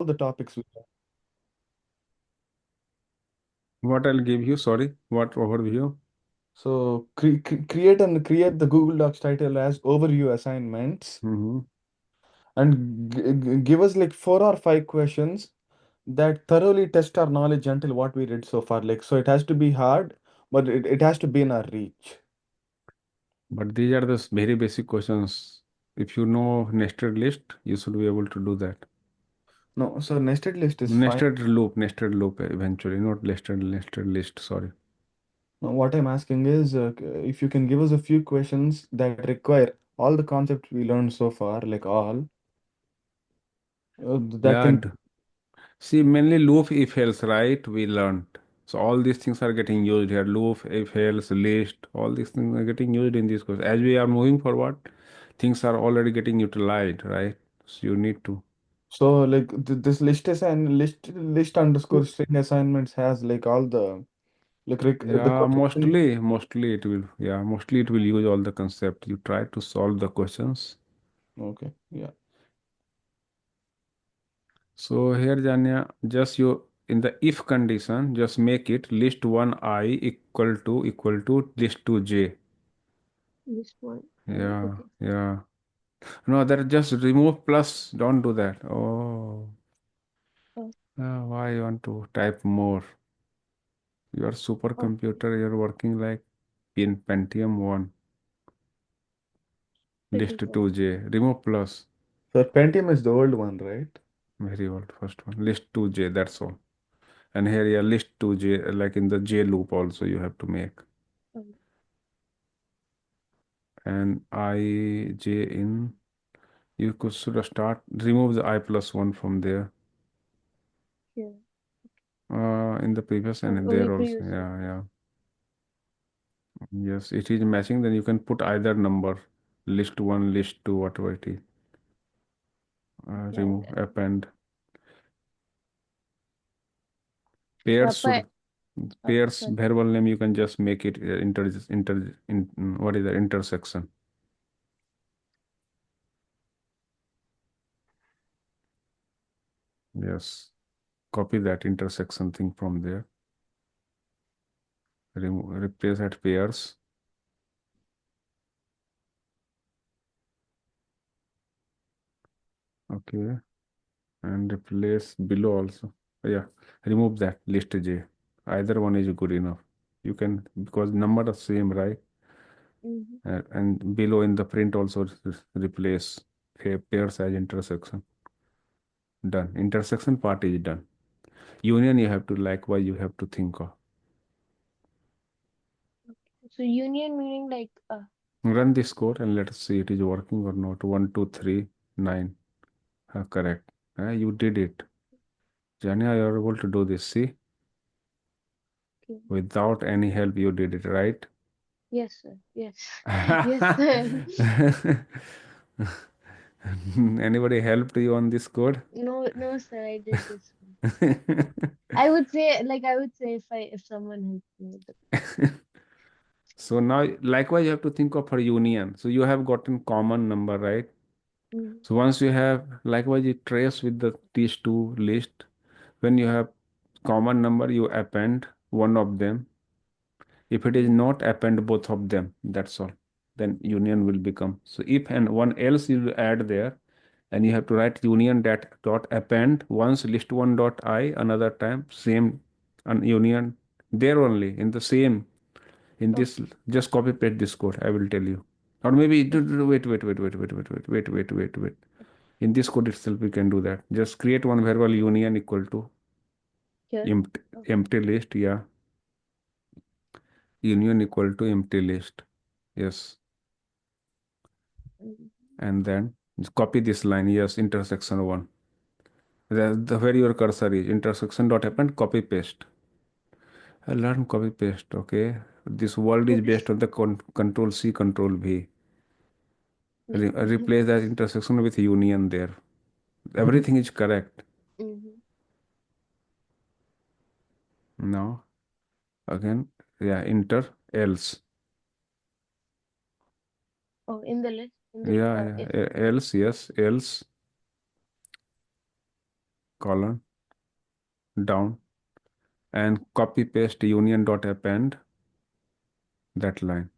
the topics we have. What I'll give you, sorry, what overview? So create the Google Docs title as overview assignments Mm-hmm. and give us like 4 or 5 questions that thoroughly test our knowledge until what we did so far. Like so it has to be hard, but it has to be in our reach. But these are the very basic questions. If you know nested list, you should be able to do that. No, so nested list is fine. Nested loop eventually, not nested list, sorry. Now, what I'm asking is if you can give us a few questions that require all the concepts we learned so far, like all, that Yeah, can. see, mainly loop if else, right? We learned. So all these things are getting used here. Loop, if else, list, all these things are getting used in this course. As we are moving forward, things are already getting utilized, right? So you need to. So like this list underscore string assignments has like all the the Yeah, question. mostly it will, yeah, mostly it will use all the concept. You try to solve the questions. Okay, yeah. So here, Janya, just you in the if condition, just make it list one I equal to list two J. This one. Yeah, Okay. yeah. No, that just remove plus. Don't do that. Oh, Uh, why you want to type more? Your okay. supercomputer, you're working like in Pentium 1, It list is one. 2J. Remove plus. So Pentium is the old one, right? Very old first one. List 2J, that's all. And here, yeah, list 2J, like in the J loop also you have to make. Um, And I, J in, you could sort of start, remove the I plus 1 from there. here. In the previous and Only there also, previous one. yeah, yeah. Yes, it is matching, then you can put either number, list 1, list 2, whatever it is. Yeah. Remove, append. Pairs But should, pairs sorry. variable name, you can just make it what is the intersection. Yes, copy that intersection thing from there. Replace at pairs. Okay, and replace below also. Yeah, remove that list J. Either one is good enough. You can, because number are same, right? Mm-hmm. And below in the print also replace pairs as intersection. Done. Intersection part is done. Union you have to likewise you have to think of. So union meaning like Run this code and let's see it is working or not. 1, 2, 3, 9. Correct. You did it. Jania, you are able to do this. See, okay. without any help, you did it, right? Yes, sir. Yes. Yes, sir. Anybody helped you on this code? No, no, sir. I did this one. I would say if someone helped me with the So now, likewise, you have to think of a union. So you have gotten common number, right? mm, So once you have, likewise, you trace with these two list. When you have common number, you append one of them. If it is mm, not, append both of them. That's all. Then union will become. So if and one else you add there, and you have to write union dot append once list one dot I another time same and union there only in the same in this okay. just copy paste this code. I will tell you. Or maybe Okay. wait. In this code itself we can do that. Just create one variable union equal to Here. Okay. empty list. Yeah, union equal to empty list. Yes, Mm, and then just copy this line. Yes, intersection one. The where your cursor is intersection dot append copy paste. I learned copy paste. Okay, this world is based on the control C control V. yeah. Replace that intersection with union there. Everything is correct. Mm-hmm. Now again, yeah, enter else. Oh, in the list, in the Yeah, if. yeah, else, yes, else. colon down and copy paste union dot append that line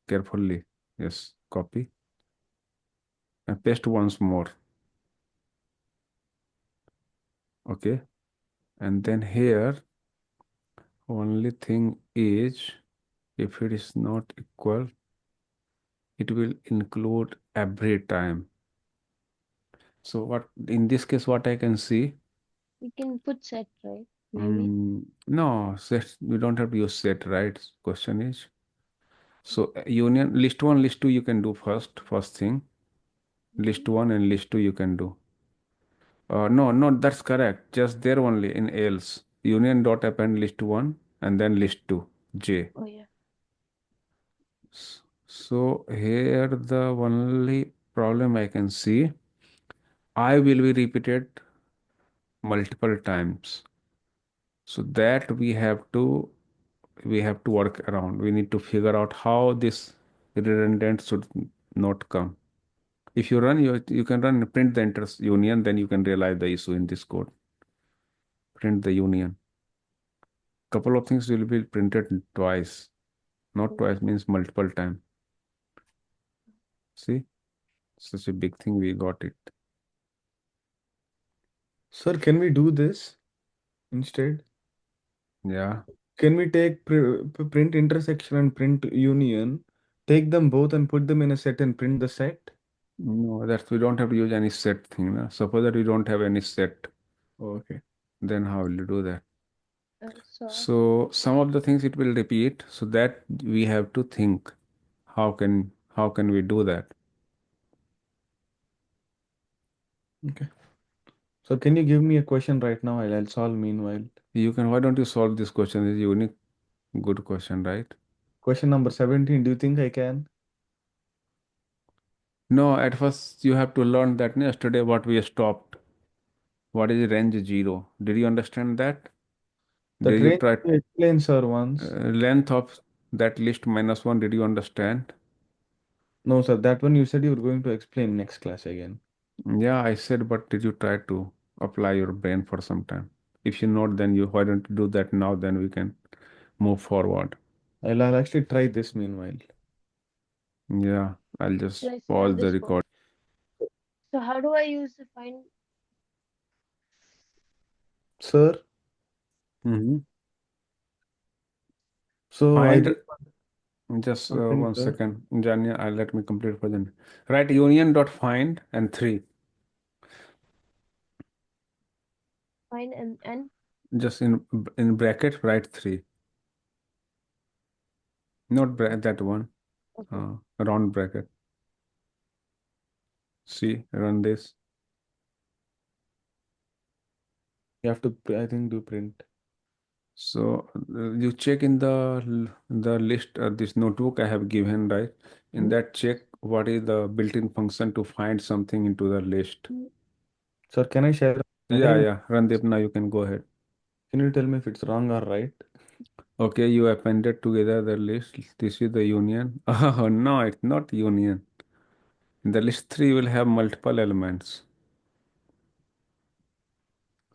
carefully. Yes, copy and paste once more. Okay, and then here only thing is if it is not equal, it will include every time. So what in this case, what I can see, We can put set, right? Maybe. no, set, we don't have to use set, right? Question is, so union list one, list two, you can do first thing, list one and list two you can do. No, no, that's correct. Just there only in else. Union dot append list one and then list two, J. Oh yeah. So here the only problem I can see, I will be repeated multiple times. So that we have to work around. We need to figure out how this redundant should not come. If you run, you can run print the inter union, then you can realize the issue in this code. Print the union. Couple of things will be printed twice. Not twice means multiple time. See, such a big thing we got it. Sir, can we do this instead? Yeah. Can we take print intersection and print union, take them both and put them in a set and print the set? No, that's we don't have to use any set thing. Na? Suppose that we don't have any set, Okay. then how will you do that? So So some of the things it will repeat, so that we have to think how can we do that? Okay. So can you give me a question right now? I'll solve meanwhile. You can, why don't you solve this question? It's a unique good question, right? Question number 17. Do you think I can? No, at first you have to learn that yesterday what we stopped. What is range zero? Did you understand that? That Did you range try you explained, sir, once. length of that list minus one? Did you understand? No, sir, that one you said you were going to explain next class again. Yeah, I said, but did you try to apply your brain for some time? If you not, then you why don't you do that now? Then we can move forward. I'll actually try this meanwhile. Yeah, I'll shall just I pause start the this code? record. So how do I use the find? Sir, Mm-hmm. so I Find did just something, one sir. second, Janya. I'll let me complete for them. Write union dot find and three. Find and Just in bracket write three. Not that one. okay. Round bracket. See, run this. You have to, I think, do print. So you check in the list, this notebook I have given, right? In Hmm? that check what is the built-in function to find something into the list. Sir, can I share my Yeah, screen? yeah. Randip, now you can go ahead. Can you tell me if it's wrong or right? Okay, you appended together the list. This is the union. Oh no, it's not union. The list three will have multiple elements.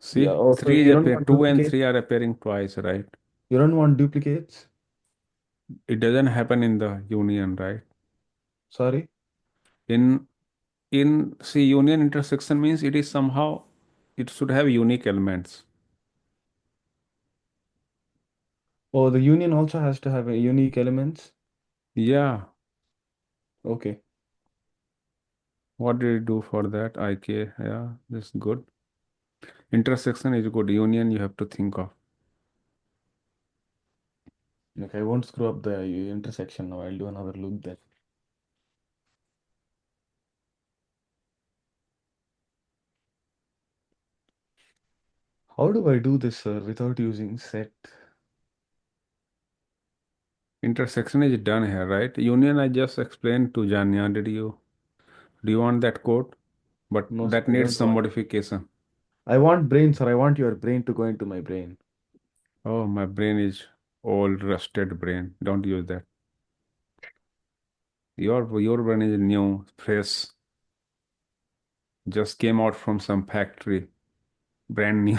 Yeah. See, Oh, so three is you don't appear, want two and duplicates? three are appearing twice, right? You don't want duplicates? It doesn't happen in the union, right? Sorry? In in see union intersection means it is somehow it should have unique elements. Oh, the union also has to have a unique elements. Yeah. Okay. What did it do for that? IK. Yeah, that's good. Intersection is good. Union you have to think of. Okay, I won't screw up the intersection now. I'll do another loop then. How do I do this, sir, without using set? Intersection is done here, right? Union I just explained to Janya. Do you want that code? But No, sir, that I needs don't some want. modification. I want brain, sir. I want your brain to go into my brain. Oh, my brain is old, rusted brain. Don't use that. Your brain is new, fresh, just came out from some factory. brand new.